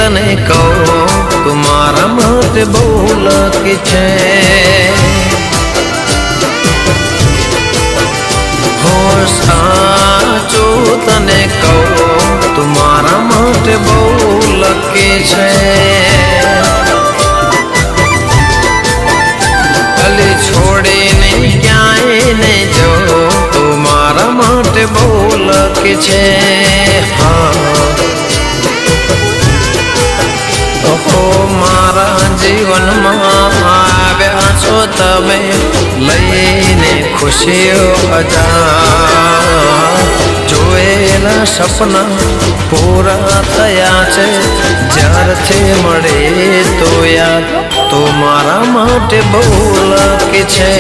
તને કહું તું મારા માટે બહુ લકી છે હો સાચું તને કહું તું મારા માટે બહુ લકી છે ગલી છોડીને ક્યાંય ને જો તું મારા માટે બહુ લકી છે ઓહો મારા જીવનમાં આવ્યા છો તમે લઈને ખુશીઓ હજાર જોયેલા સપના પૂરા થયા છે જ્યારથી મળે તો યાદ તો મારા માટે બહુ લકી છે